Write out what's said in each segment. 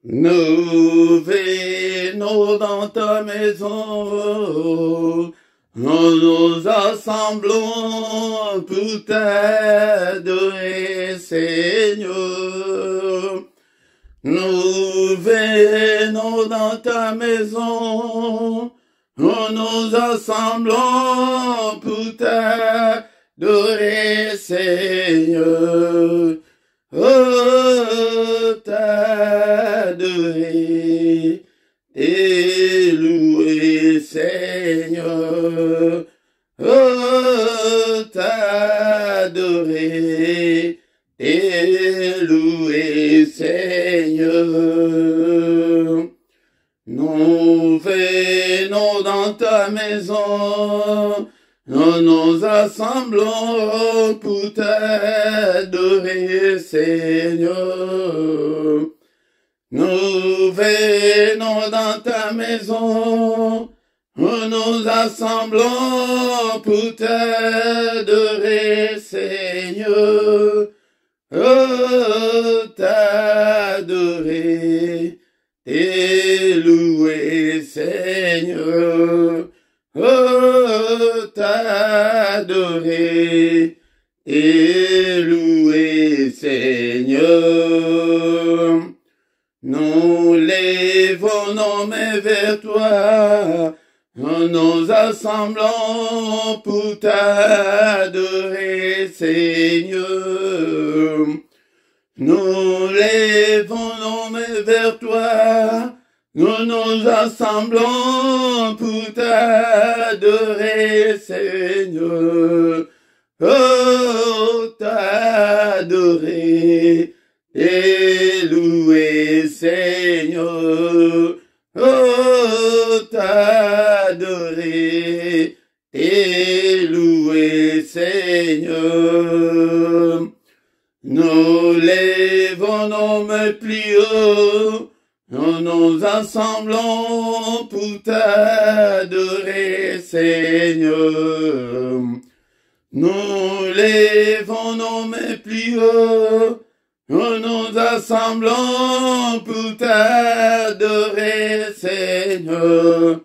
Nous venons dans ta maison, nous nous assemblons pour t'adorer, Seigneur. Nous venons dans ta maison, nous nous assemblons pour t'adorer, Seigneur. Oh, t'adorer et louer, Seigneur. Oh, t'adorer et louer, Seigneur. Nous venons dans ta maison, nous nous assemblons pour t'adorer, Seigneur. Nous venons dans ta maison, nous nous assemblons pour t'adorer, Seigneur. Oh, t'adorer et louer, Seigneur. Oh, t'adorer et louer, Seigneur. Nous lèvons nos mains vers toi, nous nous assemblons pour t'adorer, Seigneur. Nous lèvons nos mains vers toi, nous nous assemblons pour t'adorer, Seigneur. Oh, t'adorer et louer, Seigneur. Oh, t'adorer et louer, Seigneur. Nous lèvons nos mains plus haut, nous nous assemblons pour t'adorer, Seigneur. Nous lèvons nos mains plus haut, nous nous assemblons pour t'adorer, Seigneur.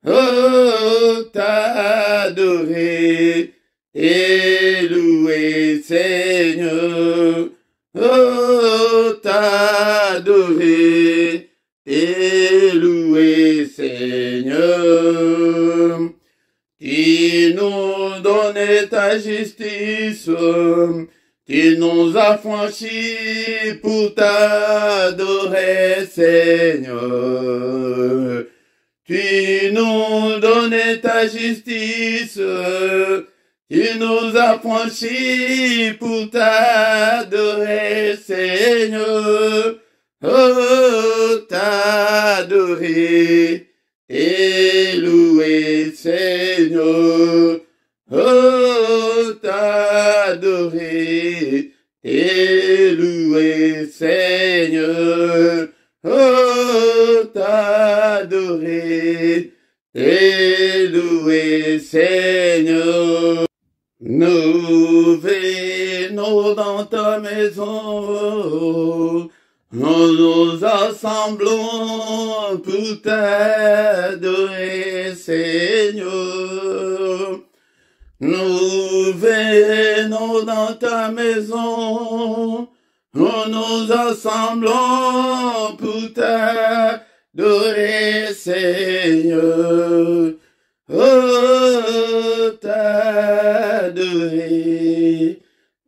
Oh, t'adorer et louer, Seigneur. Oh, t'adorer et louer, Seigneur. Tu nous donnes ta justice, tu nous as franchis pour t'adorer, Seigneur. Tu nous donnes ta justice, tu nous as franchis pour t'adorer, Seigneur. Oh, t'adorer et louer, Seigneur. Oh, t'adorer et louer, Seigneur. Oh, t'adorer et louer, Seigneur. Nous venons dans ta maison, nous nous assemblons pour t'adorer, Seigneur. Nous venons dans ta maison, nous nous assemblons pour t'adorer, Seigneur. Oh, t'adorer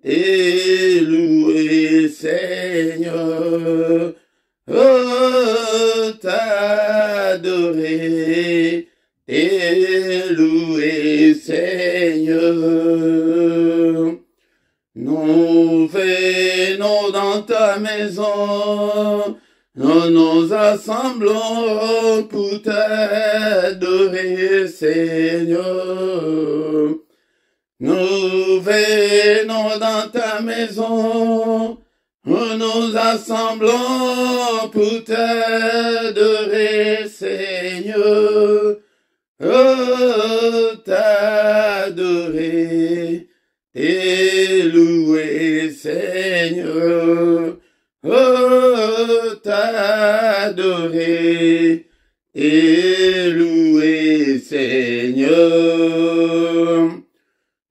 et louer, Seigneur. Oh, t'adorer et louer, Seigneur. Nous venons dans ta maison, nous nous assemblons pour t'adorer, Seigneur. Nous venons dans ta maison, nous nous assemblons pour t'adorer, Seigneur. Oh, t'adorer et louer, Seigneur. Oh, t'adorer et louer, Seigneur.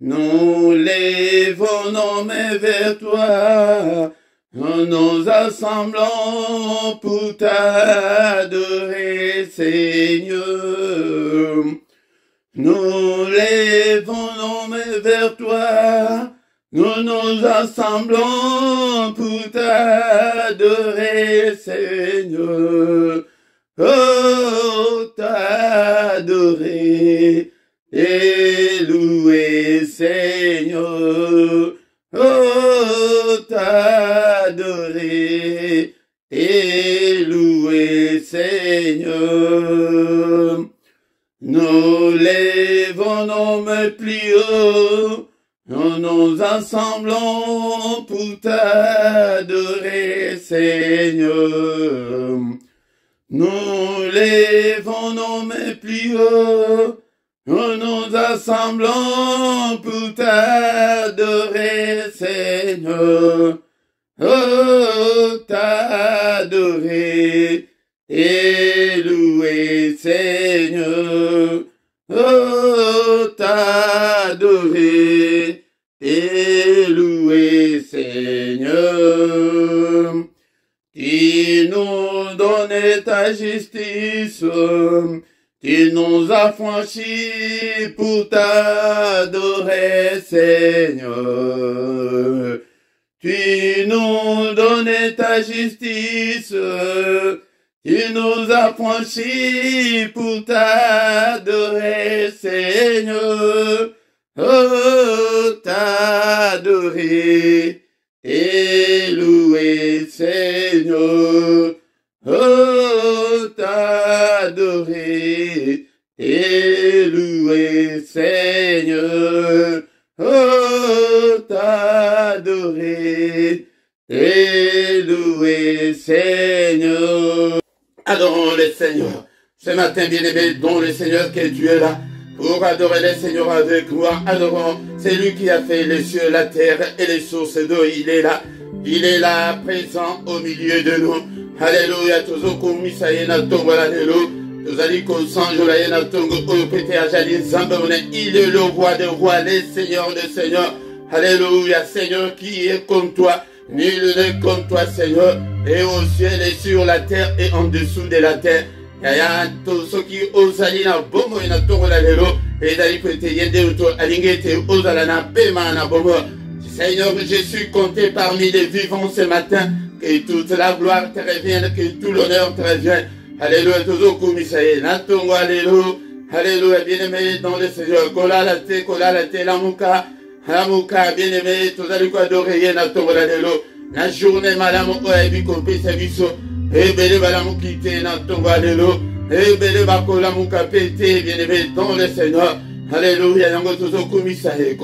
Nous lèvons nos mains vers toi, nous nous assemblons pour t'adorer, Seigneur. Nous lèvons nos mains vers toi, nous nous assemblons pour t'adorer, Seigneur. Oh, t'adorer et louer, Seigneur. Oh, t'adorer et louer, Seigneur. Nous lèvons nos mains plus haut, nous nous assemblons pour t'adorer, Seigneur. Nous lèvons nos mains plus haut, nous nous assemblons pour t'adorer, Seigneur. Oh, t'adorer et louer, Seigneur. Oh, t'adorer et louer, Seigneur. Tu nous donnes ta justice, tu nous as franchis pour t'adorer, Seigneur. Tu nous donnes ta justice, tu nous as franchis pour t'adorer, Seigneur. Oh, t'adorer et louer, Seigneur. Oh, t'adorer et louer, Seigneur. Oh, t'adorer et louer, Seigneur. Adorons le Seigneur. Ce matin, bien-aimé, dont le Seigneur que tu es là, pour adorer le Seigneur avec moi. Adorons, c'est lui qui a fait les cieux, la terre et les sources d'eau. Il est là. Il est là, présent au milieu de nous. Alléluia. Tozoko misayena tongo alléluia. Tozaliko sanjola yena tongo opete ajali zambone. Il est le roi des rois, le Seigneur des seigneurs. Alléluia. Seigneur qui est comme toi. Nul n'est comme toi, Seigneur. Et au ciel et sur la terre et en dessous de la terre. Yaya to soki ozali na bomo ina tongo la lelo ezali kwete yende uto alingete ozala na pema na bomo. Seigneur, je suis compté parmi les vivants ce matin. Que toute la gloire te revienne, que tout l'honneur te revienne. Alléluia, tozoku misaye na tongo alléluia. Alléluia, bien-aimé dans le Seigneur. Kola la te lamuka. Lamuka, bien-aimé, tozali ko adorer na tongo la lelo. Na journée malamu oebi kopesa biso. Ebele balamu kite na tongo alléluia. Ebele bakola muka pete, bien-aimé dans le Seigneur. Alléluia, yango tozoku misaye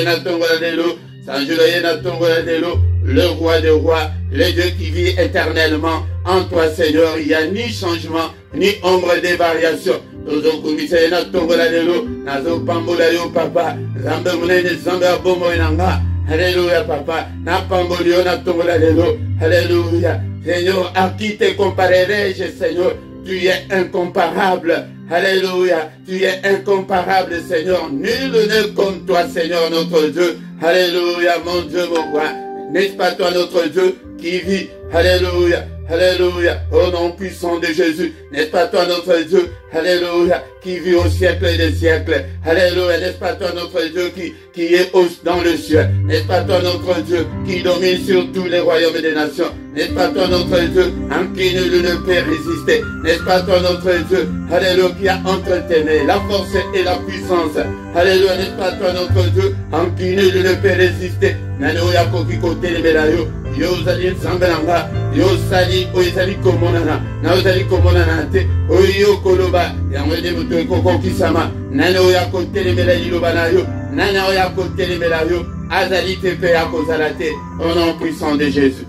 na tongo alléluia. Sanjulaye na tongo alléluia. Le roi des rois, le Dieu qui vit éternellement. En toi, Seigneur, il n'y a ni changement, ni ombre de variation. Tozoku misaye na tongo alléluia. Nazo pambola yo papa. Zambe munene zambe abomo inanga. Alléluia, papa. Na pambolio na tongo alléluia. Alléluia. Seigneur, à qui te comparerai-je, Seigneur? Tu es incomparable. Alléluia. Tu es incomparable, Seigneur. Nul n'est comme toi, Seigneur, notre Dieu. Alléluia, mon Dieu, mon roi. N'est-ce pas toi, notre Dieu, qui vit? Alléluia. Alléluia. Au nom puissant de Jésus. N'est-ce pas toi, notre Dieu? Alléluia. Qui vit au siècle des siècles. Alléluia. N'est-ce pas toi, notre Dieu, qui est dans le ciel? N'est-ce pas toi, notre Dieu, qui domine sur tous les royaumes des nations? N'est-ce pas toi, notre Dieu, en qui nul ne peut résister? N'est-ce pas toi, notre Dieu, alléluia, qui a entretenu la force et la puissance? Alléluia. N'est-ce pas toi, notre Dieu, en qui nul ne peut résister? Alléluia. Koki kote le belayo. Yo zali sambelanga. Yo sali oizali komonana. Na ozali komonana te. Oyo koloba. Yamwede muto koko kisama. Nana oya kote le belayo banayo. Nana oya kote le belayo. Azali tepe ya kozalate. Au nom puissant de Jésus.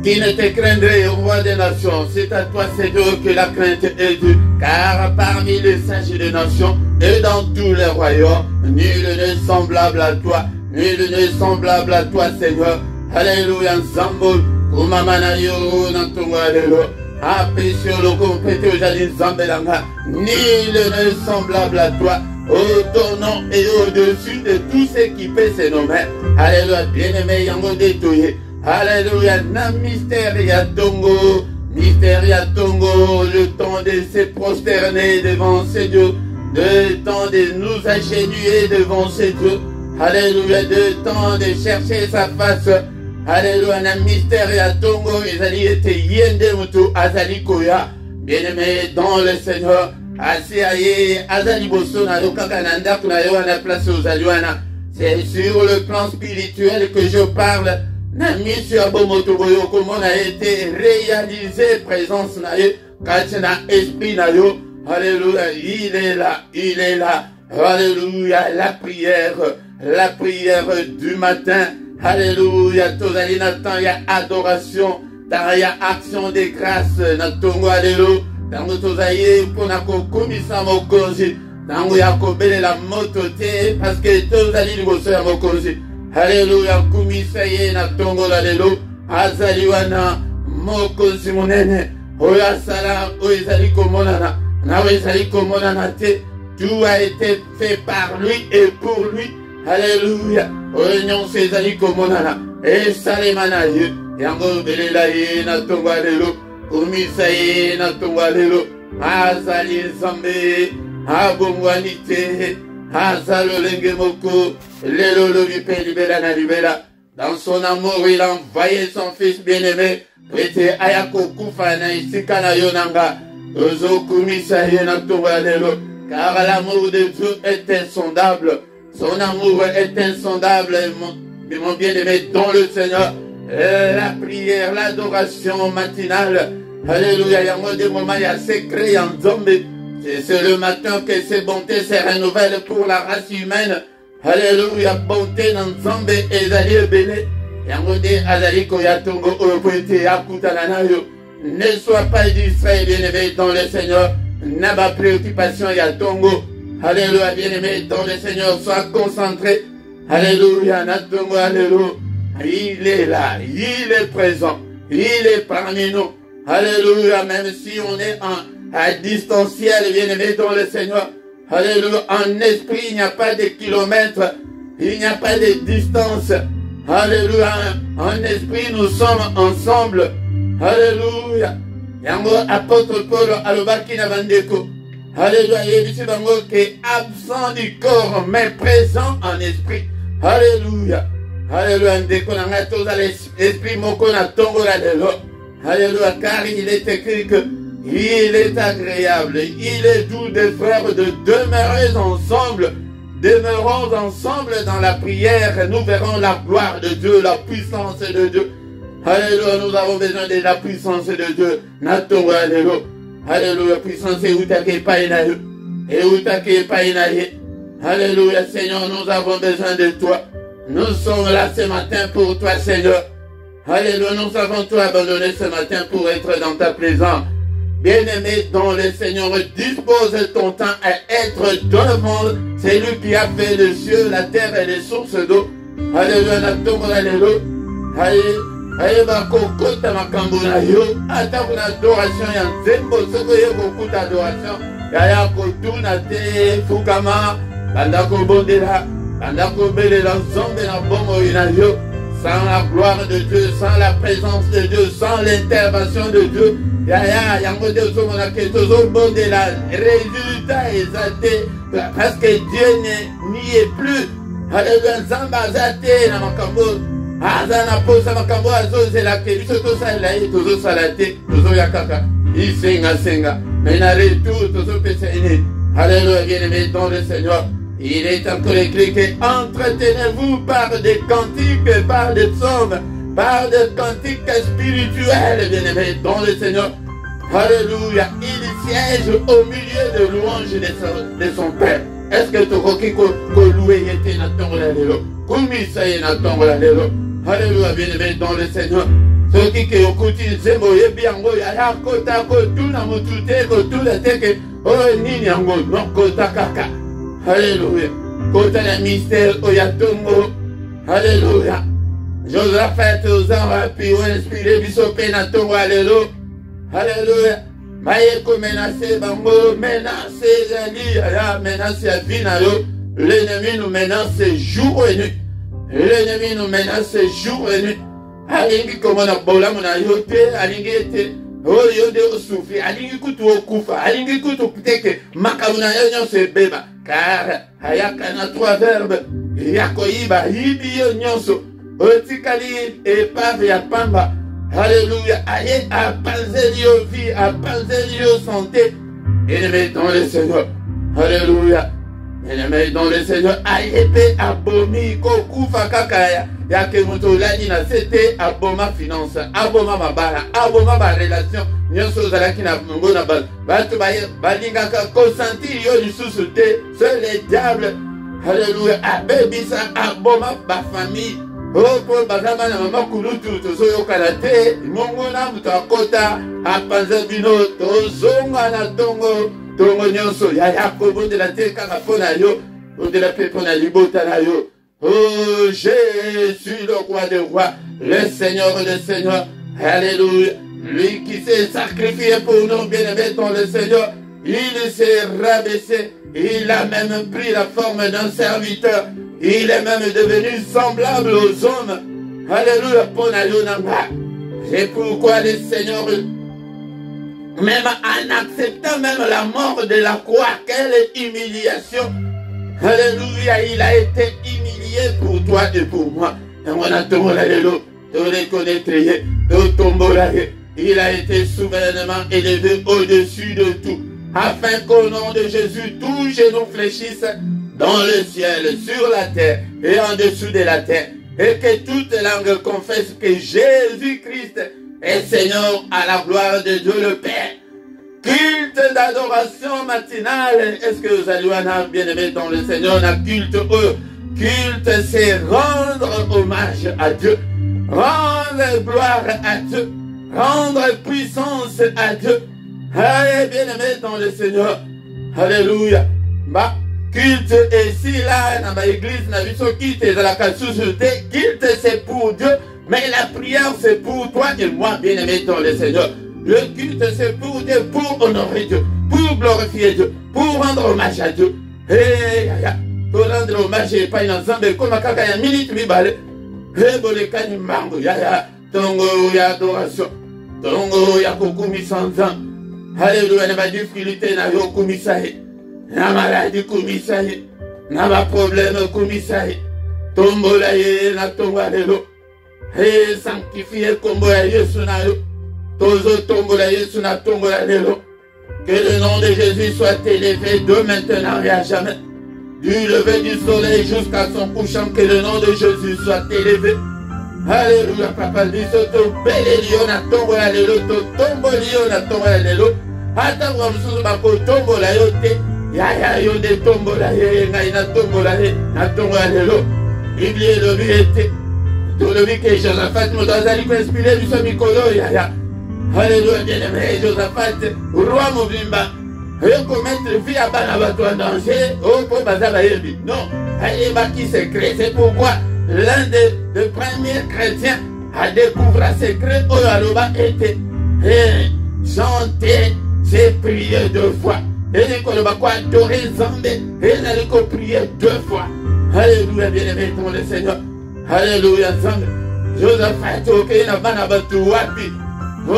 Qui ne te craindrait, roi des nations? C'est à toi, Seigneur, que la crainte est due. Car parmi les sages des nations et dans tous les royaumes, nul n'est semblable à toi. Nul n'est semblable à toi, Seigneur. Alléluia, Zambol. Kumamana yo nantongo alelo. Apprécieux le complété au jardin Zambelanga. Nul n'est semblable à toi. Au nom et au-dessus de tout ce qui peut se nommer. Alléluia, bien-aimé, yango détoyé. Alléluia, na mystère ya tongo. Mystère ya tongo, le temps de se prosterner devant ces dieux. Le temps de nous agenouiller devant ces dieux. Alléluia, le temps de chercher sa face. Alléluia, na mystère ya tongo, ezali ete yende mutu azali koya. Bien-aimé dans le Seigneur, asi aye azali boso na yo kaka na ndako na yo na place ozali wana. C'est sur le plan spirituel que je parle. Na mission ya bomoto boyo comment a été réalisé présence na yo kati na esprit na yo. Alléluia, il est là, il est là. Alléluia, la prière du matin. Alléluia, tozali na temps ya adoration, temps ya action de grâce, na tongo alléluia, tango tozali pona kokomisa mokonzi, tango ya kobelela moto te, parce que tozali liboso ya mokonzi. Alléluia, kumisa ye na tongo alléluia, azali wana mokonzi monene, oyo asala, oyo ezali komonana, na oyo ezali komonana te, tout a été fait par lui et pour lui. Alléluia. Oignon sezali komonana. E salemana ye. Yango belela ye na tonga lelo. Umisa ye na tonga lelo. Azali zambe. Abongwanite. Azalo lenge moko. Lelo lo vipe libera na libera. Dans son amour, il a envoyé son fils bien-aimé. Prêté ayako kufa na isika na yonanga. Ozo kumisa ye na tonga lelo. Car l'amour de Dieu est insondable. Son amour est insondable, mon bien-aimé dans le Seigneur. La prière, l'adoration matinale. Alléluia, il y a moins de moments, il y a secret en Zambé. C'est le matin que ces bontés se renouvellent pour la race humaine. Alléluia, bonté dans Zambé et Zali Béné. Yangode Azali Koyatongo Opoete Akutananayo. Ne sois pas distrait, bien-aimé dans le Seigneur. N'a pas préoccupation, Yatongo. Alléluia, bien-aimé, dans le Seigneur, sois concentré. Alléluia, Natongo, alléluia. Il est là, il est présent, il est parmi nous. Alléluia, même si on est à distanciel, bien-aimé, dans le Seigneur. Alléluia, en esprit, il n'y a pas de kilomètres, il n'y a pas de distance. Alléluia, en esprit, nous sommes ensemble. Alléluia. Yango, apôtre Paul, alobaki na bandeko. Alléluia, yebisi bango que absent du corps, mais présent en esprit. Alléluia. Alléluia, ndeko na nga toza l'esprit moko na tongo la lelo. Alléluia, car il est écrit que il est agréable, il est doux des frères de demeurer ensemble. Demeurons ensemble dans la prière, nous verrons la gloire de Dieu, la puissance de Dieu. Alléluia, nous avons besoin de la puissance de Dieu. Natongo, alléluia. Alléluia, puissance et utake painaye. Et utake painaye. Alléluia, Seigneur, nous avons besoin de toi. Nous sommes là ce matin pour toi, Seigneur. Alléluia, nous avons tout abandonné ce matin pour être dans ta présence. Bien-aimé dans le Seigneur, dispose ton temps à être devant. C'est lui qui a fait les cieux, la terre et les sources d'eau. Alléluia, natongo, alléluia. Alléluia. Ayeba kokota makambo na yo ata kuna adoration ya nzembo soko ye kokuta adoration yaya kotuna te fukama banda kobondela banda kobelela nzambe na bongo na yo sans la gloire de Dieu, sans la présence de Dieu, sans l'intervention de Dieu. Yaya yango de ozomona ke tozobondela résultat ezate parce que Dieu n'y est plus. Alléluia, nzambe azate na makambo azana posa makambo azozela ke biso tosala ye tozosala te tozoyakaka isenga mais na retour tozopesa ine. Alléluia, bien-aimé dans le Seigneur, il est encore écrit que entretenez-vous par des cantiques, par des psaumes, par des cantiques spirituels, bien-aimé dans le Seigneur. Alléluia, il siège au milieu de louanges de son Père. Est-ce que tu crois que louer était na tongo la lelo? Kumi ça y est na tongo la lelo. Alléluia, bien-aimé dans le Seigneur. Ceux qui okuti zembo yebi yango ya kota ko tuna mutute ko tula teke o nini yango no kota kaka. Alléluia. Kota la mystère oyatongo. Alléluia. Josaphat ozanga pi o inspiré biso pe na tongo alelo. Alléluia. Maye ko menacer bango, menacer zali, ya menacer ya vie na yo. L'ennemi nous menace jour et nuit. L'ennemi nous menace jour et nuit. Alingi komona bola mona yote, alingi ete oyo de souffrir, alingi kutu okufa, alingi kutu peut-être makamuna yo se beba. Car ayaka na trois verbes, yakoyiba yibi yo nyonso. Otikali epave ya pamba. Alléluia. Aye apanzeli yo vie, apanzeli yo santé. Ennemi dans le Seigneur. Alléluia. Ennemi dans le Seigneur. Aye pe abomi kokufa kakaya. Yake muto lani na sete aboma finance, aboma mabala, aboma ba relation. Nyonso zalaki na mungo na bal. Batu baye balingaka konsanti yo lisusu te. C'est le diable. Alléluia. Abebisa aboma ba famille. Oh, pour bazama na mama kulutu tozo yokana te. Mungu na muto akota apanza bino tozonga na tongo nyonso ya Yakobo de la te kaka pona yo. De la pe pona libota na yo. Oh, Jésus, le roi des rois, le Seigneur des seigneurs. Alléluia. Lui qui s'est sacrifié pour nous, bien-aimés dans le Seigneur, il s'est rabaissé. Il a même pris la forme d'un serviteur. Il est même devenu semblable aux hommes. Alléluia. C'est pourquoi le Seigneur, même en acceptant même la mort de la croix, quelle humiliation. Alléluia, il a été humilié pour toi et pour moi. Il a été souverainement élevé au-dessus de tout, afin qu'au nom de Jésus, tous genoux fléchissent dans le ciel, sur la terre et en dessous de la terre, et que toute langue confesse que Jésus-Christ est Seigneur à la gloire de Dieu le Père. Culte d'adoration matinale. Est-ce que vous allez bien aimé dans le Seigneur? On a culte. Culte, c'est rendre hommage à Dieu, rendre gloire à Dieu, rendre puissance à Dieu. Allez, bien aimé dans le Seigneur. Alléluia. Bah, culte ici, là, dans l'église, dans la culte, dans la culte, c'est pour Dieu, mais la prière, c'est pour toi et moi, bien aimé dans le Seigneur. Le culte, c'est pour Dieu, pour honorer Dieu, pour glorifier Dieu, pour rendre hommage à Dieu. Hey, pour rendre hommage et pas une ensemble, comme à y a minute, mi balé. Hey, bolekani mango, tongo, adoration. Tongo, kokumi sanzan. Alléluia, n'a pas difficulté, n'a yo kumisahe. N'a maladie kumisahe. N'a pas problème kumisahe. Tombo la ye, na tongo alelo. Hey, sanctifié kombo ya Yesu na yo. Tozo tombo la Yesu na tongo la lelo. Que le nom de Jésus soit élevé de maintenant et à jamais. Du lever du soleil jusqu'à son couchant, que le nom de Jésus soit élevé. Alléluia, papa, dit to belelio na tongo la lelo, to tombo lio na tongo la lelo. Ata wa msusu bako tombo la yote. Ya yo de tombo la ye, ngai na tombo la ye, na tongo la lelo. Biblie le but était. Tout le but que Josaphat me doit aller inspirer du semicolo, ya. Alléluia, bien-aimé, Josaphat, roi Mobimba. Et commettre vie à Banabato en danger, pour Bazala Yebi. Non, Aïeba qui s'est créé, c'est pourquoi l'un des premiers chrétiens a découvert ce secret où Aloba était chanter, c'est prier 2 fois. Et il quoi adorer Zambé, et il a prier 2 fois. Alléluia, bien-aimé, ton le Seigneur. Alléluia, Zambé. Josaphat, ok, il n'a pas Nabato Wapi. En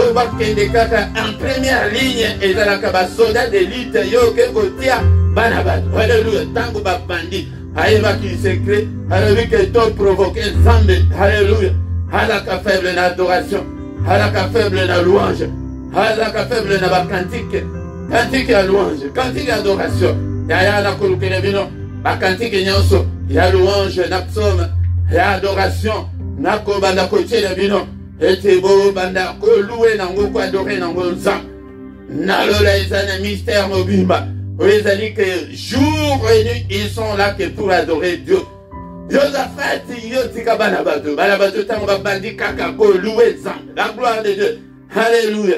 première ligne, et dans la soldat d'élite, yo que Gotia, Banabat, alléluia, tango bandi, Aïva qui s'est créé, alléluia, que toi provoqué Zambé, alléluia, Alaka faible d'adoration, Alaka faible de louange, Alaka faible de cantique, cantique à louange, cantique d'adoration, Yaya la Kouloukenevino, cantique nyonso, ya louange, na psaume, ya adoration, na kobanda koche de vino. Et c'est beau, banda, ko loué nango, ko adoré nango, zan. Nalola, ils ont un mystère mobimba. Ils ont dit que jour et nuit, ils sont là que pour adorer Dieu. Josaphat, yotika banabato, banabato, tango bandi kaka, ko loué zan. La gloire de Dieu. Alléluia.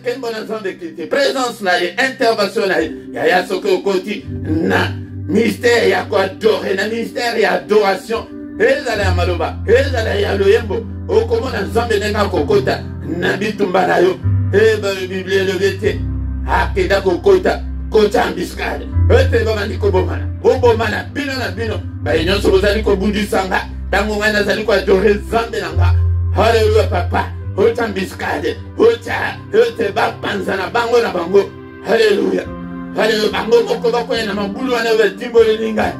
Quel bon ensemble de qualité. Présence là, intervention là, y'a ce que au côté, na. Mystère, y'a quoi adorer, na mystère, y'a adoration. ezala ya maloba, ezala ya loyembo, okomona nzambe nenga kokota na bitumba na yo. Biblia elobete akeda kokota kota ambiskade. Ete bamandi kobomana, bobomana bino na bino, nyonso bozali kobundisanga, tango ngai nazali koadore nzambe nanga. Haleluya papa, ota ambiskade, ete bapanzana bango na bango. Haleluya. Haleluya, bango moko bakoya na mabulu wana batimboli ngai.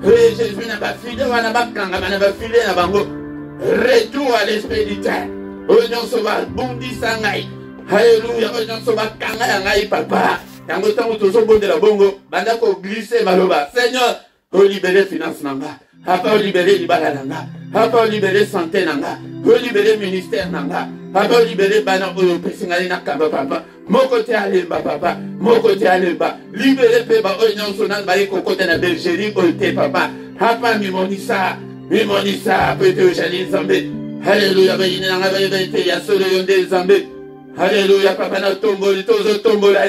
Jésus n'a pas filé, on n'a pas kanga, on n'a pas filé na bango. Retour à l'esprit du terre. Oyon soba bundi sangai. Alléluia, oyon soba kanga yangai papa. Yango tango tozo bonde la bongo, banda ko glisser maloba. Seigneur, o libérer finance nanga. Papa o libérer libala nanga. Papa o libérer santé nanga. O libérer ministère nanga. Papa o libérer bana oyo pesingali na kamba papa. Moko te alemba papa, moko te alemba. Libéré peba oyon sonan baye kokote na bergerie ote papa. Papa mimonisa peut-être jali zambe. Alléluia, bayine nanga baye bete ya solo yonde zambe. Alléluia, papa na tomboli tozo tombola.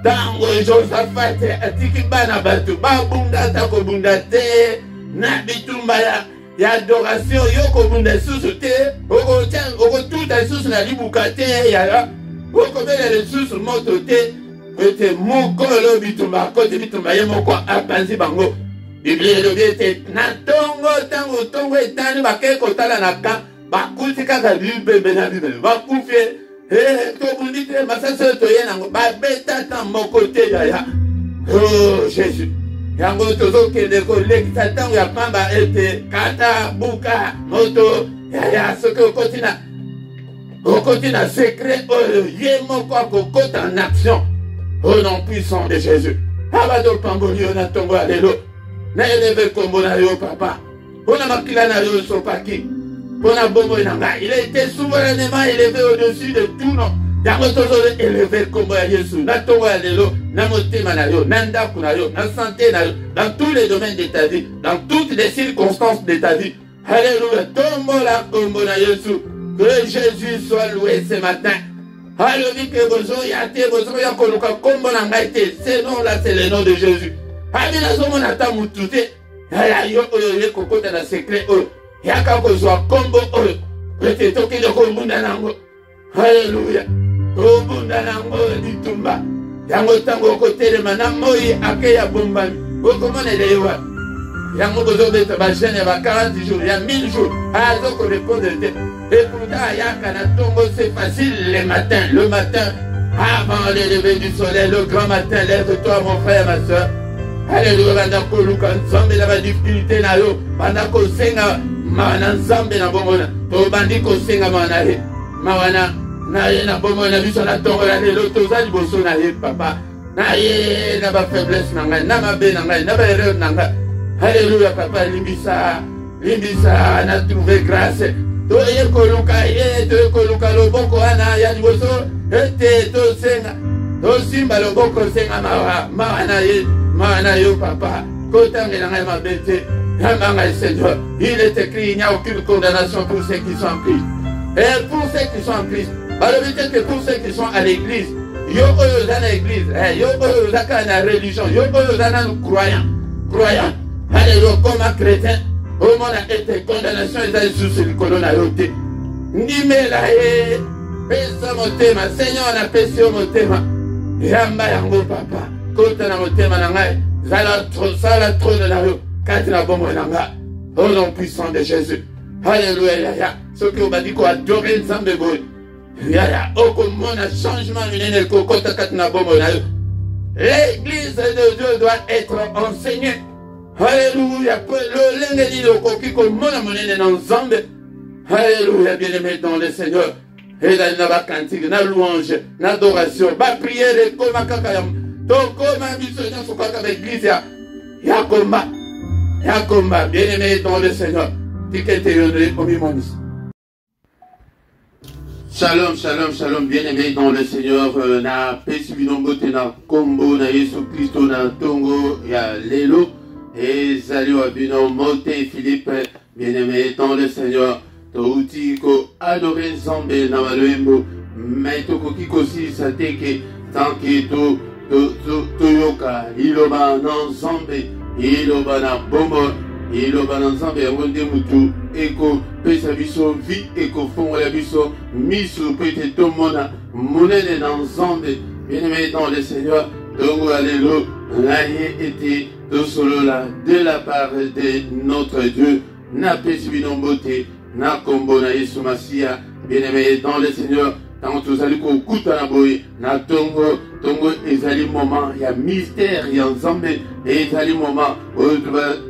Tango Josaphat atiki bana batu babunda ta kobunda te na bitumba ya adoration yoko bunda susu te. Oko tuta susu na libuka te ya. Okobela resusu moto te ete mokolo bitumba kote bitumba ye moko apanzi bango. Biblia elobi ete na tango tongo etani bake kotala na ka bakuti kaka bibembe na bibembe bakufie tobundi te masasa toye nango babeta ta moko te yaya. Oh Jésus, yango tozokende kolekisa tango ya pamba ete kata buka moto yaya soki okoti na secret oyo ye moko akokota en action au nom puissant de Jésus. Abado pamboli yo na tongo ya lelo na eleve kombo na yo papa pona makila na yo sopaki pona bombo na ngai. Il a été souverainement élevé au-dessus de tout nom. Yango tozo élevé kombo ya Yesu na tongo ya lelo na motema na yo na ndaku na yo na santé na yo dans tous les domaines de ta vie, dans toutes les circonstances de ta vie. Alléluia, tombo la kombo na Yesu. Que Jésus soit loué ce matin. Alléluia, que besoin yate besoin ya koluka kombo na ngai te. Ce nom là c'est le nom de Jésus. Amina somo na ta mutute. Ya yo oyo ye kokota na secret oyo. Yaka kozwa kombo oyo. Pete toki de kombunda nango. Alléluia. Kombunda nango ditumba. Yango tango kotelema na moi ake ya bombami. Okomone lewa. Yango bozo beta ba jeune ba 40 jours, il y a 1000 jours. Azo ko répondre te. Et pourtant yaka na tongo c'est facile le matin avant le lever du soleil, le grand matin, lève-toi mon frère, ma soeur. Alléluia, banda ko luka nzambe na ba difficulté na yo, banda ko senga mana nzambe na bomona. To bandi ko senga mana he. Mawana na ye na bomona biso na tongo la lelo tozali boso na ye papa. Na ye na ba faiblesse na ngai, na mabe na ngai, na ba erreur na ngai. Alléluia papa, limbisa na trouvé grâce. To ye koluka loboko ana ya liboso ete to senga to simba loboko senga mawana yo papa kotange na ngai mabete yambanga Seigneur. Il est écrit, il n'y a aucune condamnation pour ceux qui sont en Christ. Et pour ceux qui sont en Christ, peut-être que pour ceux qui sont à l'église, yo oyo za na église, yo oyo za ka na religion, yo oyo za na croyant. Alléluia, comme un chrétien, au monde a été condamnation et ça sous le colonne à l'ôté. Nimela e, pesa motema, Seigneur na pesi o motema. Yamba yango papa, kota na motema na ngai, sala trône na yo, kati na bombo na ngai. Au nom puissant de Jésus. Alléluia, yaya. Ce que vous m'avez dit qu'on adore Nzambe boy. Yaya, okomona changement minene kokota kati na bombo na yo. L'église de Dieu doit être enseignée. Alléluia. Le lengedi de koki komona monene na Nzambe. Alléluia, bien-aimé dans le Seigneur. Et là, il y a cantique, na louange, na adoration, ba prière, koma kakayam. Donc, comme un missionnaire, faut qu'à l'église, ya combat, bien-aimé dans le Seigneur. Shalom, shalom, shalom, bien-aimé dans le Seigneur. Na pesi binombo tena kombo na Yesu Christo na tongo ya lelo. Et salut à binombo te Philippe, bien-aimé dans le Seigneur. Touti ko adore Nzambe na malembo. Mais to kiko si sateke tanki to yoka iloba na Nzambe iloba na bombo iloba na nzambe yango nde mutu ekopesa biso vi ekofongola biso miso po ete tomona monene na nzambe. Bien-aimé dans le Seigneur, tongo alelo naye ete tosolola de la part de notre Dieu na pesi bino mbote na kombo na Yesu Masia. Bien-aimé dans le Seigneur, tant tozali kokutana boye na tongo ezali moment ya mystère ya nzambe, ezali moment oyo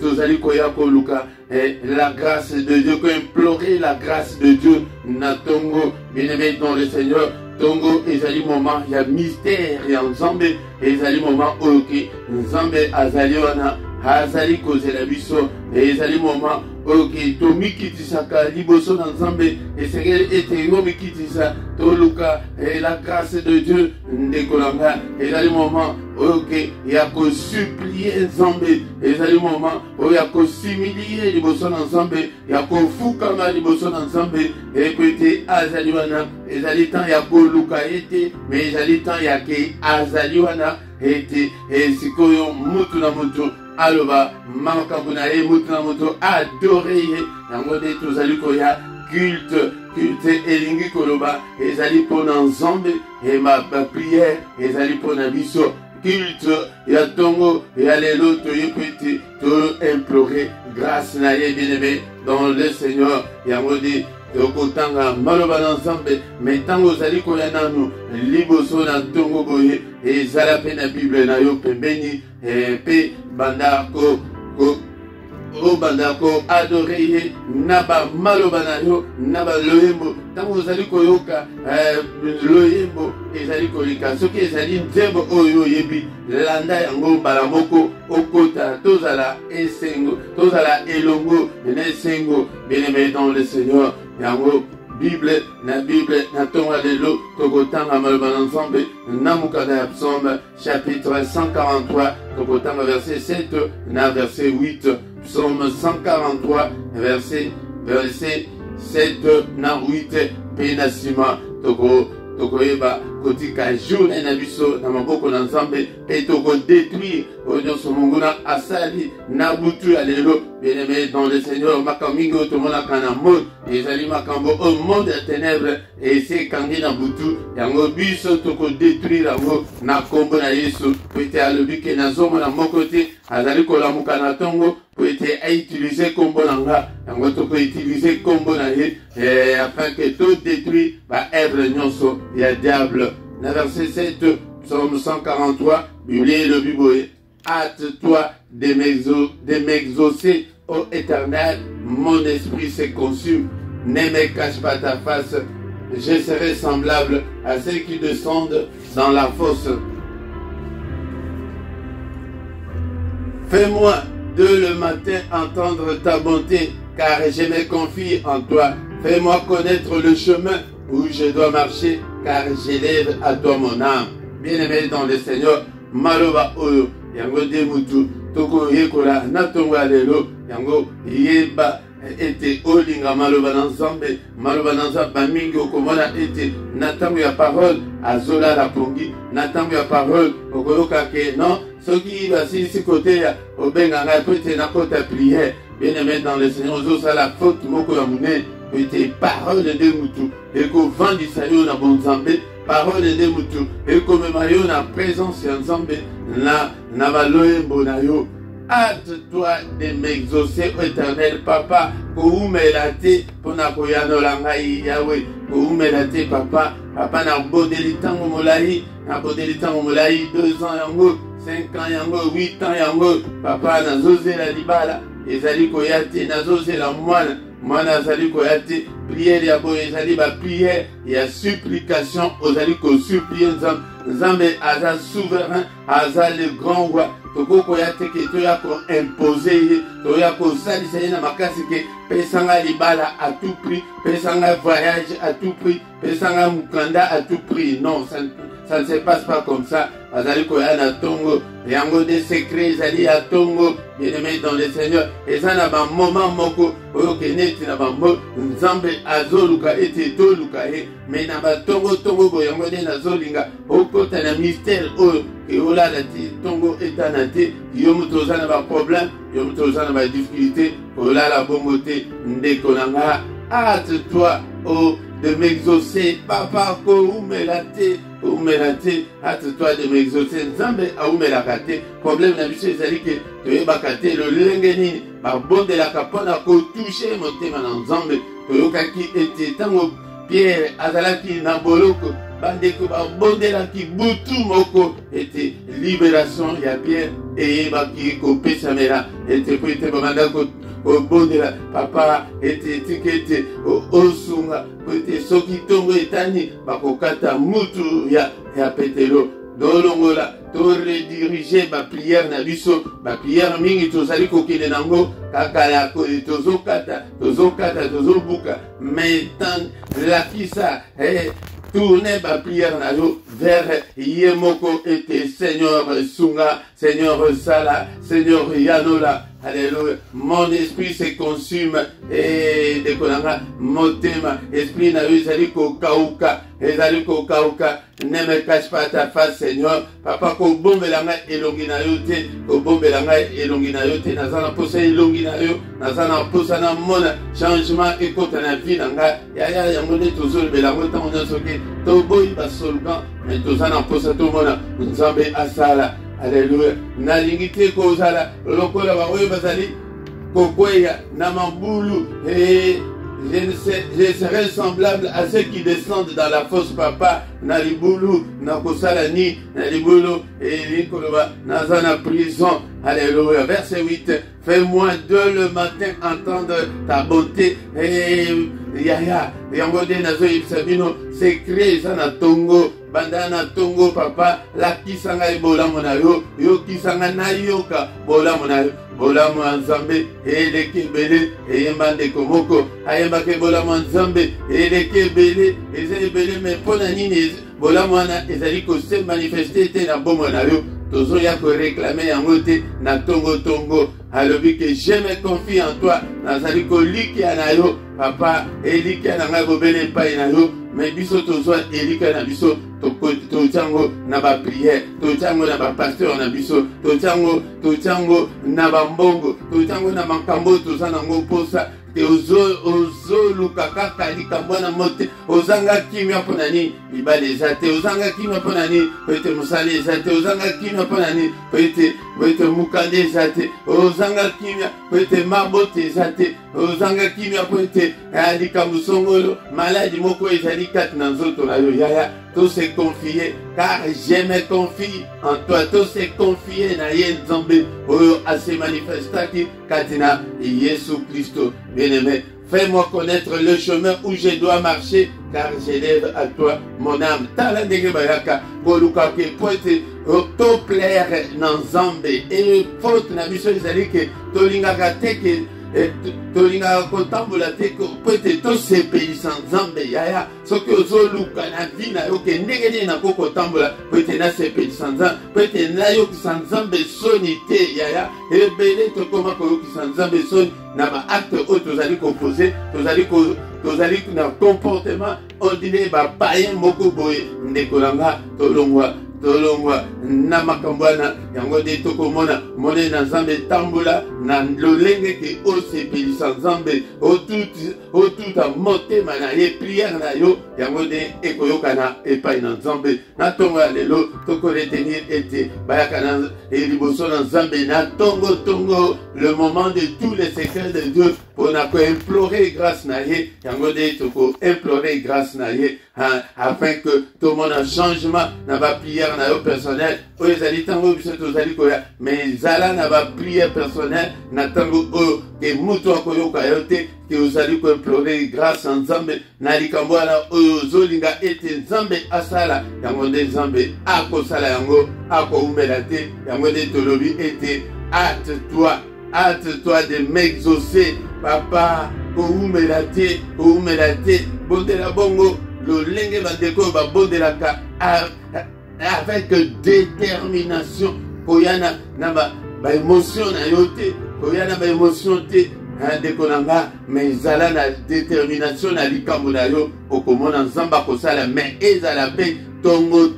tozali koya koluka la grâce de Dieu, implorer la grâce de Dieu na tongo. Bien-aimé dans le Seigneur, tongo ezali moment ya mystère ya nzambe, ezali moment oyo ke nzambe azali wana azali kozela biso, ezali moment oyo ke tomikitisaka liboso na nzambe esengeli ete yo mikitisa toluka la grâce de Dieu. Ndeko na nga, ezali moment oyo ke ya kosuplie nzambe, ezali moment oyo ya kosimilie liboso na nzambe, ya kofukama liboso na nzambe epo ete azali wana. Ezali temps ya koluka ete, me ezali temps ya ke azali wana ete sikoyo mutu na mutu aloba makambo na ye, mutu na mutu adore ye. Yango nde tozali koya culte elingi koloba ezali mpona nzambe, ma prière ezali mpona biso. Culte ya tongo ya lelo toye po ete to implorer grâce na ye. Bien-aimé dans le Seigneur, yango nde tokotanga maloba na nzambe, me ntango ozali koya nanu liboso na tongo boye ezala mpe na Bible na yo pembeni mpe banda ko adore ye na ba maloba na yo na ba loyembo. Ntango ozali koyoka loyembo ezali kolika, soki ezali nzembo oyo oyebi landa yango mbala moko okota, tozala esengo, tozala elongo na esengo. Bien-aimé dans le Seigneur, yango Bible na tonga lelo tokotanga maloba na nzambe na mukanda ya Psaume chapitre 143 tokotanga verset 7 na verset 8. Psaume 143 verset 7 na 8 pe na sima tokoyeba kotika journée na biso na maboko na nzambe pe tokodétruire oyo nyonso monguna asali na butu ya lelo. Bien-aimé dans le Seigneur, makambo mingi oyo tomonaka na monde ezali makambo oyo monde ya ténèbre esi ekangi na butu, yango biso tokodétruire yango na kombo na Yesu. Po ete alobi ke nazomona moko te azali kolamuka na tongo po ete autilize kombo na nga, yango tokoutilize kombo na ye afin que todétruire baœuvre nyonso ya diable. Na verset 7 Psaume 143, Bible le Bible, hâte-toi de m'exaucer, ô Éternel, mon esprit se consume, ne me cache pas ta face, je serai semblable à ceux qui descendent dans la fosse. Fais-moi de le matin entendre ta bonté, car je me confie en toi. Fais-moi connaître le chemin où je dois marcher, car j'élève à toi mon âme. Bien-aimé dans le Seigneur, maloba oyo yango de mutu toko yekola na tongo lelo yango yeba ete olinga maloba na nzambe mingi okomona ete na ntango ya parole azola la pongi, na ntango ya parole okoyoka ke non soki basilisi kote ya obenga ngai po ete nakota prière. Bien-aimé dans le Seigneur, ozosala faute moko ya monene po ete parole de mutu ekovandisa yo na bonzambe, parole de mutu ekomema yo na présence ya nzambe na baloyembo na yo. Hâte-toi de m'exaucer, Éternel Papa, koumela te pona koyanola ngai Yahweh, koumela te papa na bodeli tango molai, 2 ans yango, 5 ans yango, 8 ans yango, papa nazozela libala ezali koyate, nazozela mwana azali koyate. Prière ya boye ezali ba prière ya supplication, ozali ko supplier nzambe aza souverain, aza le grand roi. Toko koyate ke toya ko imposer, toya ko salisa na makasi ke pesanga libala à tout prix, pesanga voyage à tout prix, pesanga mukanda à tout prix. Non, ça ne se passe pas comme ça. Azali koyana tongo, yango des secrets, zali à tongo, bien-aimé dans le Seigneur. Et ça n'a pas moment moko, oyo keneti na ba mo, nzambe azoluka ete toluka mais na ba tongo bo yango de na zolinga, okota na mystère oyo, ke ola na ti tongo etanate, yo mutoza na ba problème, yo mutoza na ba difficulté, ola la bongote, ndeko nanga, hâte-toi, oh, de m'exaucer, papa, ko umelate, hâte-toi de m'exaucer, nzambe a umelakate, problème na biso ezali ke, toyebakate, le lengeni, ba bonde la kapona, ko touche motema na nzambe, toyokaki ete, tango Pierre azalaki na boloko, bandeko ba bonde la ki butu moko, ete libération ya Pierre, et baki ko pesamela, ete po ete bomanda ko, bondela papa ete tikete osunga ete soki tongo etani bakokata mutu ya petelo dolongola to rediriger ba prière na biso ba prière mingi tozali kokende nango kaka ya tozobuka mais tant la kisa tournez ma prière vers Yemoko et Seigneur Sunga, Seigneur Sala, Seigneur Yanola. Alléluia. Mon esprit se consume et de konanga motema. Esprit na yuzaliko kauka. Ezaliko kauka. Ne me cache pas ta face, Seigneur. Papa ko bombe langa elongi na yote. Ko bombe langa elongi na yote. Nazana posa elongi na yo. Nazana posa na mona. Changement ekota na vie nanga. Ya yamone tozol belango tango nyosoke. Toboyi basolgan. Mais tozana posa to mona. Nzambe asala. Alléluia. Nalingi te kozala lokola baoyo bazali kokweya na mambulu et je serai semblable à ceux qui descendent dans la fosse papa na libulu na kosala ni na libulu et likoloba nazana prison. Alléluia. Verset 8. Fais-moi de le matin entendre ta bonté et yaya yangode nazo ibsabino secret sana tongo bandana tongo papa la kisanga ebola monayo yo kisanga na yoka bola monayo bola mwanzambe eleke bele eyembande komoko ayemba ke bola mwanzambe eleke bele ezeli bele me pona nini bola mwana ezali ko se manifester te na bomo na yo tozo ya ko réclamer yango te na tongo alobi que je me confie en toi nazali ko likia na yo papa elikia na ngai bobele pai na yo mais biso tozo elika na biso tochango na ba prière tochango na ba pasteur na biso tochango na ba mbongo tochango na makambo tozana ngo posa te ozoluka kaka likambo na mote ozanga kimia mpona nini libala eza te ozanga kimia mpona nini po ete mosala eza te ozanga kimia mpona nini po ete mukanda eza te ozanga kimia po ete mabote eza te ozanga kimia po ete likambo songolo maladi moko ezali kati na nzoto na yo yaya to se confier car je me confie en toi to se confier na ye nzambe oyo ase manifestaki kati na Yesu Kristo. Bien-aimé, fais-moi connaître le chemin où je dois marcher, car j'élève à toi mon âme. Tala ndenge bayaka boluka ke poete to plaire na nzambe et faute na biso ezali ke tolingaka te ke tolingaka kotambola te po ete tosepelisa nzambe yaya soki ozoluka na vi na yo ke ndenge nini nako kotambola po ete nasepelisa nzambe po ete nayokisa nzambe soni te yaya ebele tokoma koyokisa nzambe soni na baacte oyo tozali kopose tozali na comportement ordinaire bapayen moko boye ndeko nanga tolongwa na makambo wana yango nde tokomona mone na nzambe tambola na lolenge ke osepelisa nzambe otuta motema na ye priere na yo yango nde ekoyokana epai na nzambe na ntongo ya lelo tokoretenir ete bayaka na liboso na nzambe na tongo le moment de tous les secrets de Dieu mpona koimplore grâce na ye yango nde tokoimplore grâce na ye afin que tomona changement na bapriere na yo personnel oyo ezali ntango biso tozali koya mais ezala na bapriere personnel na ntango oyo ke mutu akoyoka yo te ke ozali koimplore grâce na nzambe na likambo wana oyo ozolinga ete nzambe asala yango nde nzambe akosala yango akoumela te yango nde tolobi ete hâte-toi de m'exaucer papa koumela te bondela bongo lolenge bandeko babondelaka avec détermination. Koyana na ba émotion na yote, koyana ba émotion te. Dekonanga, mais zala na détermination na likambo na yo okomona nzamba kosala mais ezala pe tongo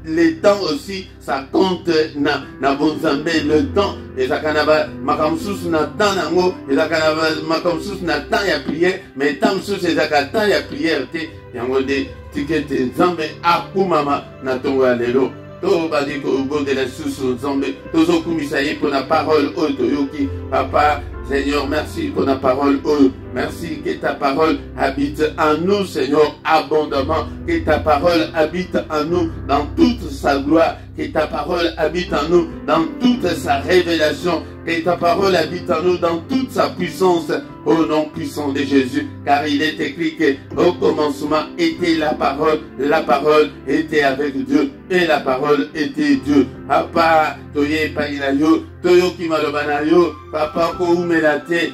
le temps aussi ça compte na bonzambe le temps ezaka na ba makamsusu na temps nango ezaka na makamsusu na temps ya prière mais temps susu ezaka temps ya prière te yango de tikete nzambe akumama na tongo ya lelo to badi ko bondela susu nzambe tozo kumisa ye pour la parole otoyoki papa. Seigneur, merci pour ta parole. Oh, merci que ta parole habite en nous, Seigneur, abondamment. Que ta parole habite en nous dans toute sa gloire. Que ta parole habite en nous dans toute sa révélation. Que ta parole habite en nous dans toute sa puissance. Au nom puissant de Jésus. Car il est écrit qu'au commencement était la parole était avec Dieu. Et la parole était Dieu. Papa, toye painayo, toyo kimalobanayo, papa ko umelate,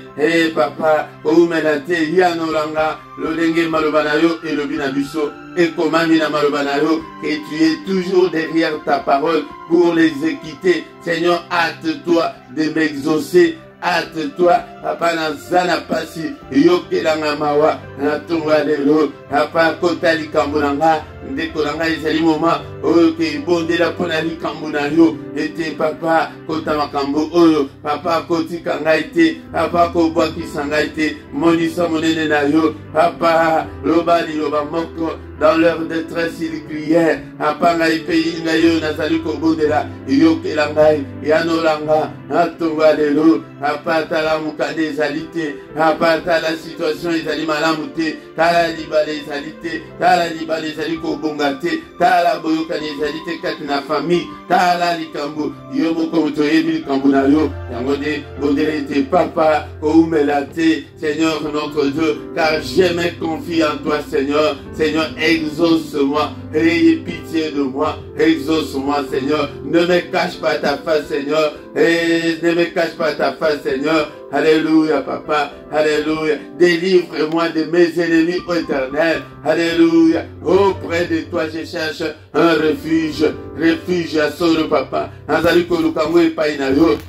papa ko umelate, yanoranga, lolenge malobanayo et le binabiso, et komamina malobanayo, que tu es toujours derrière ta parole pour les équiter. Seigneur, hâte-toi de m'exaucer. Hâte-toi, papa nazana pasi, yokelanga mawa, na tunga lelo, papa kotali kambunanga, ndekolanga ezali moma, oyo ke bondela pona likambuna yo, ete papa kota makambo oyo, papa kotika ngai te, papa kobwakisa ngai te, monisa monene na yo, papa loba liloba moko, dans leur détresse ils crièrent, papa ngai pays ngai yo nazali kobondela, yokela ngai, yanolanga, na tunga lelo, papa tala mukade ezali te, papa tala situation ezali malamu te, tala libala ezali te, tala libala ezali kobonga te, tala boyokani ezali te kati na famille, tala likambo yo moko toyebi likambo na yo yango de bondela ete papa koumela te, Seigneur notre Dieu, car je me confie en toi, Seigneur. Seigneur, exauce-moi, ayez pitié de moi, exauce-moi, Seigneur. Ne me cache pas ta face, Seigneur. Ne me cache pas ta face, Seigneur. Alléluia, papa. Alléluia. Délivre-moi de mes ennemis éternels. Alléluia. Auprès de toi, je cherche un refuge. Refuge à solo, papa.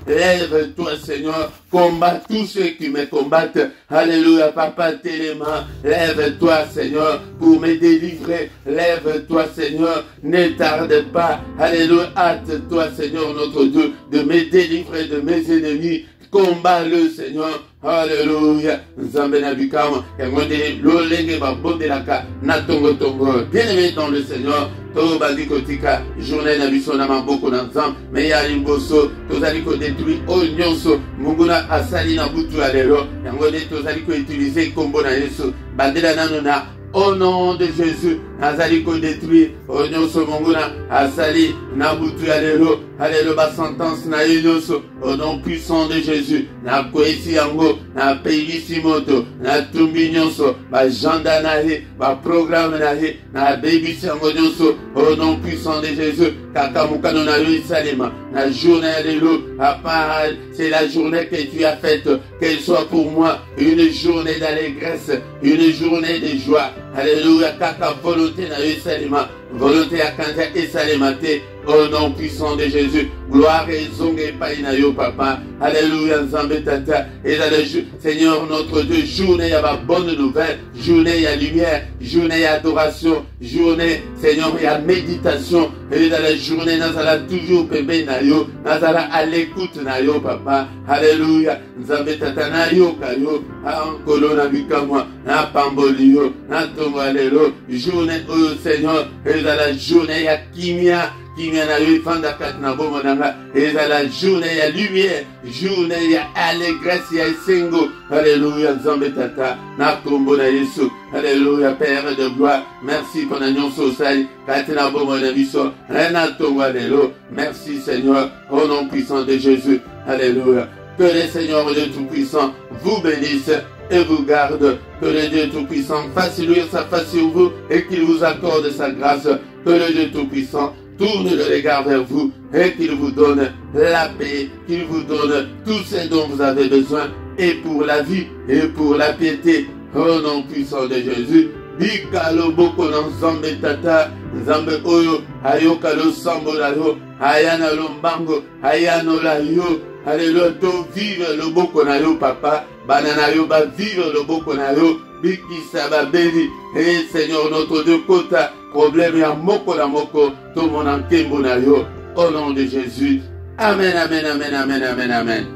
Lève-toi, Seigneur. Combat tous ceux qui me combattent. Alléluia, papa, téléma. Lève-toi, Seigneur, pour me délivrer. Lève-toi, Seigneur. Ne tarde pas. Alléluia. Hâte-toi, Seigneur, notre Dieu, de me délivrer de mes ennemis. Combat-le, Seigneur. Alléluia. Nzambe na bikama. Yangonde lolenge babondelaka na tongo tongo. Bien-aimé dans le Seigneur. To bandi kotika journée na biso na maboko na nzambe. Mais ya limboso tozali ko détruire o nyonso munguna asali na butu ya lelo. Yangonde tozali ko utiliser kombo na Yesu. Bandela nano na au nom de Jésus, nazali ko détruire au nyonso monguna asali na butu ya lelo. Alléluia, sentence na nyonso au nom puissant de Jésus. Na koesi yango na peisi moto na tumbi nyonso ba janda na he ba programme na he na baby yango nyonso au nom puissant de Jésus. Kaka mukano na yo salema na journée de l'eau. Papa, c'est la journée que tu as faite, qu'elle soit pour moi une journée d'allégresse, une journée de joie. Alléluia, kaka volonté na yo salema, volonté à kanja et salemate. Au nom puissant de Jésus, gloire et zonge paina yo papa. Alléluia, Nzambe tata. Et dans le Seigneur notre Dieu, journée y a ma bonne nouvelle, journée y a lumière, journée y a adoration, journée, Seigneur, y a méditation. Et dans la journée, nazala toujours bébé na yo, nazala à l'écoute na yo papa. Alléluia, Nzambe tata na yo kayo, ankolo na bikamwa, na pamboli yo, na tombalelo, journée au Seigneur, et dans la journée y a kimia. Qui vient à lui fanda kat na bomo nanga et dans la journée il y a lumière, journée il y a allégresse, il y a sengo. Alléluia, Nzambe tata na kombo na Yesu. Alléluia, Père de gloire, merci pour la nyonso sali katina bomo na biso rena tongwa lelo. Merci Seigneur, au nom puissant de Jésus. Alléluia. Que le Seigneur Dieu tout-puissant vous bénisse et vous garde. Que le Dieu tout-puissant fasse luire sa face sur vous et qu'il vous accorde sa grâce. Que le Dieu tout-puissant tourne le regard vers vous et qu'il vous donne la paix, qu'il vous donne tout ce dont vous avez besoin et pour la vie et pour la piété. Au nom puissant de Jésus, bika loboko na nzambe tata, nzambe oyo ayoka losambo na yo, aya na lombango, aya nola yo. Alléluia, to vivre loboko na yo papa, bana na yo ba vivre loboko na yo, bikisa ba beli. Et Seigneur notre Dieu, kota problème ya moko na moko, to mon nkembo na yo, au nom de Jésus. Amen, amen, amen, amen, amen, amen.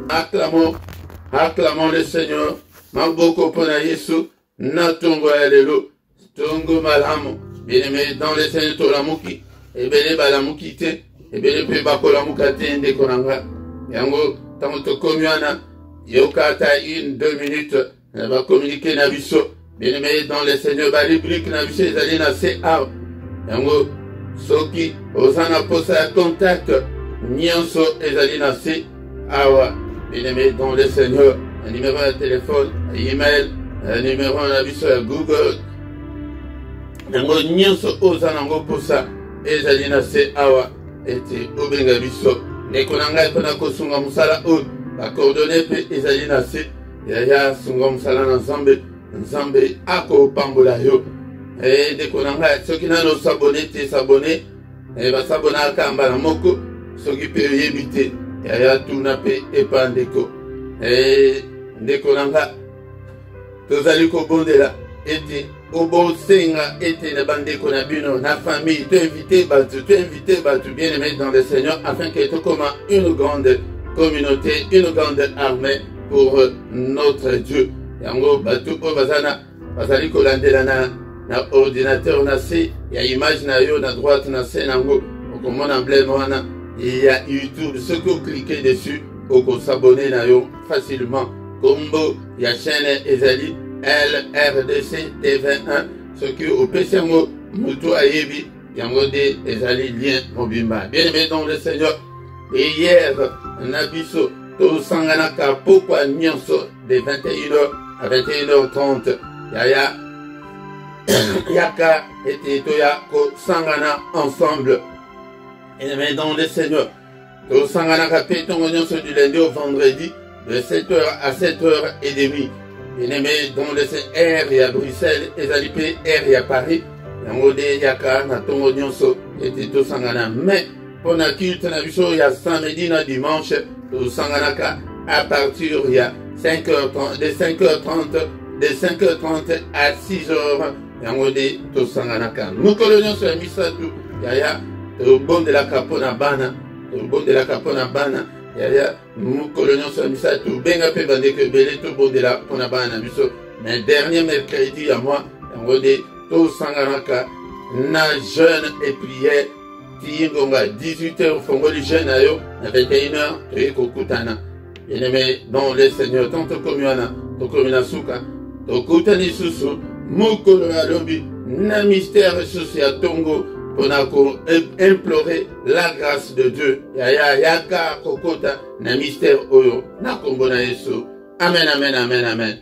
Acclamons le Seigneur. Maboko pona Yesu, na tongo ya lelo, tongo malamu. Bien-aimé dans le Seigneur to lamuki, ebele balamuki te, ebele pe bakolamuka te ndeko nanga. Yango tango to komiana, yokata 1-2 minutes, va communiquer na biso. Bien-aimé dans le Seigneur, ba rubrique na biso ezali na CA. Yango soki ozana posa ya contact, nyonso ezali na CA. Bien-aimé dans le Seigneur, un numéro de téléphone, un email, un numéro de biso ya Google. Nango nyonso ozana ngo posa ezali na CA ete obenga biso. Ndeko na ngai mpona kosunga mosala oyo bakordone mpe ezali na se yaya sunga mosala na nzambe akopambola yo. Ndeko na ngai soki nano osabone te sabone, basabonaka mbala moko soki mpe oyebi te yaya tuna mpe epa ndeko. Ndeko na ngai tozali kobondela ete obosenga ete na bandeko na bino na famille tu invité batu bien aimé dans le Seigneur afin que tu comme une grande communauté, une grande armée pour notre Dieu. Yango batu o bazana bazali kolandela na ordinateur na se ya image na yo na droite na se nango okomona emblème wana il y a YouTube, ce que vous cliquez dessus au s'abonner na yo facilement. Combo ya chaîne ezali LRDC TV1, ce qui au PCMO Moutou Ayebi, yango de ezali lien mobimba. Bien aimé dans le Seigneur, et hier, Nabiso, to sanganaka pourquoi nyonso de 21h à 21h30, yaya, yaka et toya ko sangana ensemble. Bien aimé dans le Seigneur, to sanganaka pétongo nyonso du lundi au vendredi, de 7h à 7h30. Bien-aimé, dans le R et à Bruxelles, ezalipe R et à Paris, yango de yaka na tongo nyonso ete to sangana. Mais pour la culte na biso ya samedi na dimanche, to sanganaka à partir ya 5h30, de 5h30 à 6h, yango de to sanganaka. Mukolo nyonso ya misatu yaya to bon de la capona bana, yaya mukolo nyonso misatu benga pe bandeko bele to bondela pona bana biso. Mais dernier mercredi à moi yango de to sanganaka na jeûne et prière tiyingonga 18h fongoli jeûne ayo na 21h to kokutana. Bien-aimé dans le Seigneur, tanto komiana to komina suka to kutani susu mukolo ya lobi na mystère susu ya tongo pour implorer la grâce de Dieu. Yaya yaka kokota na mystère oyo na kombo na Yesu. Amen, amen, amen, amen.